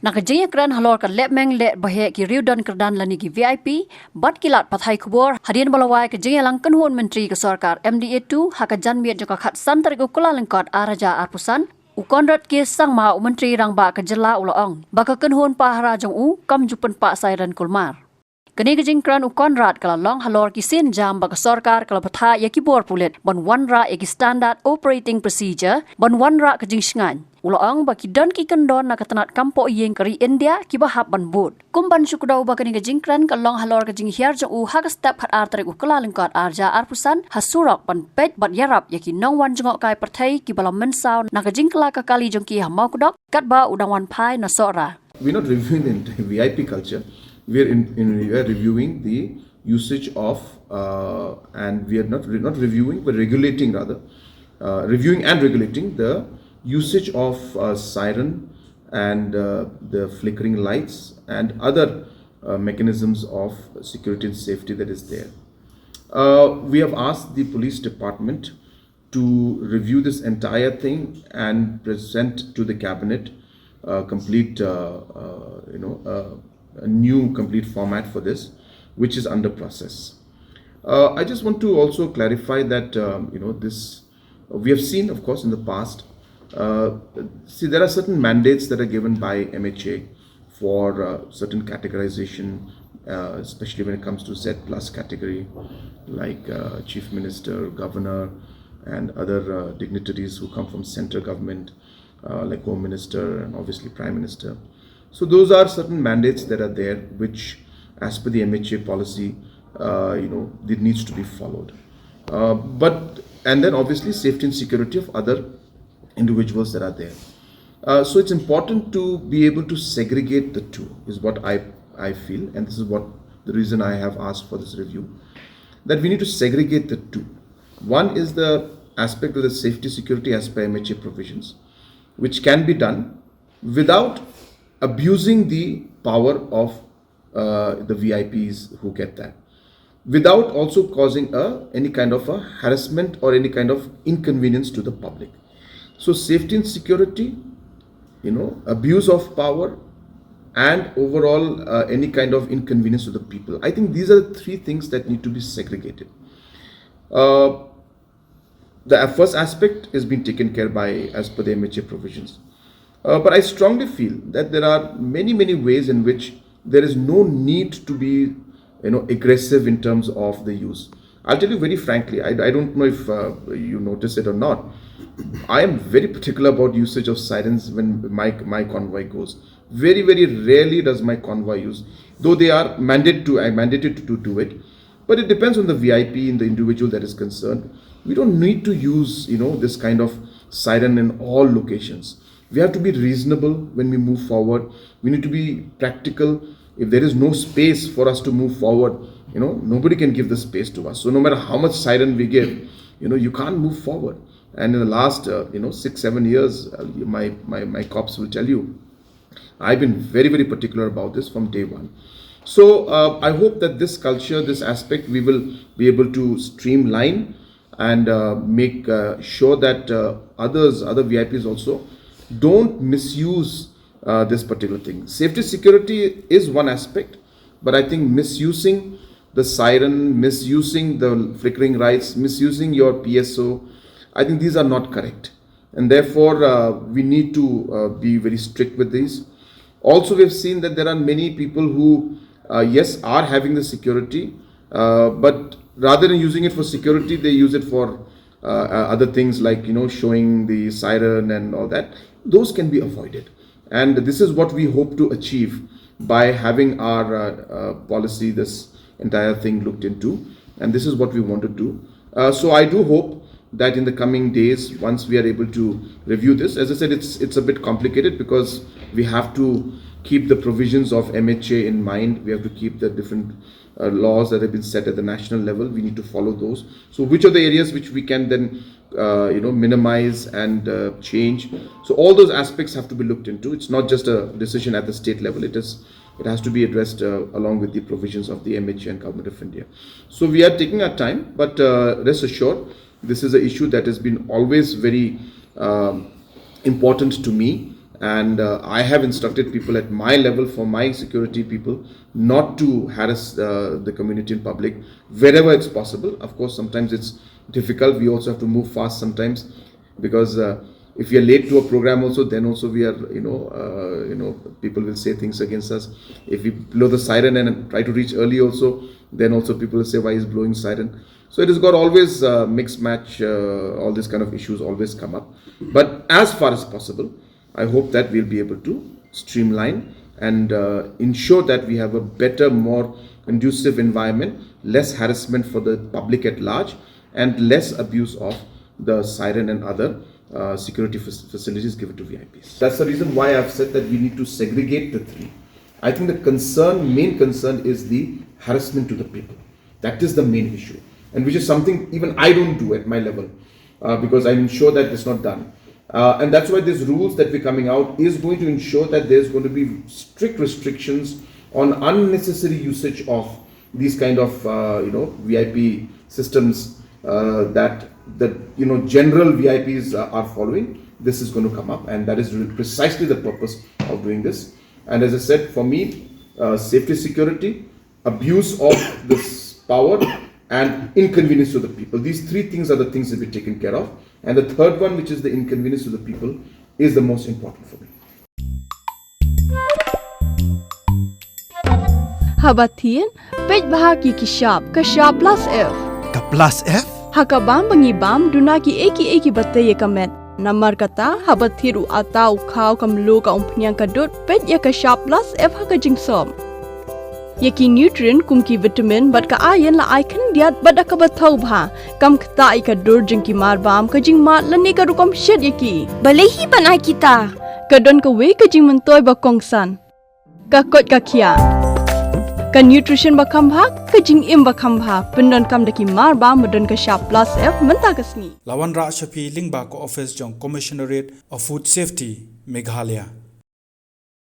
Nakajaya kran halor ka lepmeng let bahe ki riudan kerdan lani ki VIP bat kilat pathai khubor harian balawai ka jaya lang Kynhun menteri ke sarkar MDA2 haka janmiat joka khat santar ko kula lengkot araja arpusan u Conrad ke sang ma menteri rang ba ka jela ulaong baka Kynhun Pahara Jong kam jupen pa Siren Klumar kini kejing kran u Conrad kala long halor ki sin jam baka sarkar kala patha yaki bor pulet bon wanra yaki standard operating procedure bon wanra kejing shngan Ulaang baki don ki kendon na katanat kampo yeng kari India ki bahap ban bud. Kumban syukudau baka ni kejingkran ka long halor kejing hiar jong u haka step hat ar tarik u kela lengkot arja arpusan hasurok ban pet bat yarap yaki nong wan jengok kai pertai ki balam mensau na kejing kela ka kali jong ki hamau kudok kat ba udang wan pai na sora. We're not reviewing the VIP culture. We are reviewing the usage of and we are not reviewing but regulating rather reviewing and regulating the usage of siren and the flickering lights and other mechanisms of security and safety that is there. We have asked the police department to review this entire thing and present to the cabinet a complete, a new complete format for this, which is under process. I just want to also clarify that this we have seen, of course, in the past. See, there are certain mandates that are given by MHA for certain categorization, especially when it comes to Z plus category, like Chief Minister, Governor, and other dignitaries who come from central government, like Home Minister and obviously Prime Minister. So those are certain mandates that are there, which, as per the MHA policy, it needs to be followed. And then obviously safety and security of other individuals that are there. So it's important to be able to segregate the two is what I feel, and this is what the reason I have asked for this review, that we need to segregate the two. One is the aspect of the safety security as per MHA provisions, which can be done without abusing the power of the VIPs who get that, without also causing any kind of a harassment or any kind of inconvenience to the public. So safety and security, abuse of power, and overall any kind of inconvenience to the people. I think these are the three things that need to be segregated. The first aspect is being taken care by as per the MHA provisions. But I strongly feel that there are many ways in which there is no need to be aggressive in terms of the use. I'll tell you very frankly, I don't know if you notice it or not. I am very particular about usage of sirens when my convoy goes. Very rarely does my convoy use, though they are mandated to do it. But it depends on the VIP and the individual that is concerned. We don't need to use this kind of siren in all locations. We have to be reasonable when we move forward. We need to be practical. If there is no space for us to move forward, nobody can give the space to us. So no matter how much siren we give, you can't move forward. And in the last 6-7 years, my cops will tell you, I've been very particular about this from day one. So I hope that this culture, this aspect, we will be able to streamline and make sure that other VIPs also don't misuse this particular thing. Safety security is one aspect, but I think misusing the siren, misusing the flickering lights, misusing your PSO, I think these are not correct, and therefore we need to be very strict with these. Also, we've seen that there are many people who are having the security, but rather than using it for security, they use it for other things like showing the siren and all that. Those can be avoided, and this is what we hope to achieve by having our policy, this entire thing looked into, and this is what we want to do. So I do hope that in the coming days, once we are able to review this, as I said, it's a bit complicated because we have to keep the provisions of MHA in mind. We have to keep the different laws that have been set at the national level. We need to follow those. So which are the areas which we can then minimize and change? So all those aspects have to be looked into. It's not just a decision at the state level. It has to be addressed along with the provisions of the MHA and Government of India. So we are taking our time, but rest assured, this is an issue that has been always very important to me, and I have instructed people at my level, for my security people, not to harass the community in public wherever it's possible. Of course, sometimes it's difficult. We also have to move fast sometimes, because if we are late to a program also, then also we are, people will say things against us. If we blow the siren and try to reach early also, then also people will say, why is blowing siren? So it has got always mixed match, all these kind of issues always come up. But as far as possible, I hope that we'll be able to streamline and ensure that we have a better, more conducive environment, less harassment for the public at large, and less abuse of the siren and other security facilities given to VIPs. That's the reason why I've said that we need to segregate the three. I think the main concern is the harassment to the people. That is the main issue, and which is something even I don't do at my level, because I ensure that it's not done. And that's why these rules that we're coming out is going to ensure that there's going to be strict restrictions on unnecessary usage of these kind of VIP systems that general VIPs are following. This is going to come up, and that is precisely the purpose of doing this. And as I said, for me, safety, security, abuse of this power, and inconvenience to the people. These three things are the things that we're taken care of. And the third one, which is the inconvenience to the people, is the most important for me. Habatin, page bahagi kishap, kashap plus F. Ka plus F? Hakabam bangibam, dunaki eki batay kamet. Namar kata, habathiru atau kau kamlu ka umpnyang kadut, page ya kashap plus F hakajingsom. Yaki nutrient kumki vitamin bat ka ayan la icon diat bat ka bathau bha kam khta ka dur jingki mar bam ka jing mat la ne ka rukom shed yaki balehi banai kita ka don ka we ka jing mentoy ba kongsan ka kot ka khia ka nutrition ba kham bha ka jing im ba kham bha pendon kam daki mar bam modon ka sharp plus F menta ka sni Lawan Ra Shafi Lingba ko office Jong Commissionerate of Food Safety Meghalaya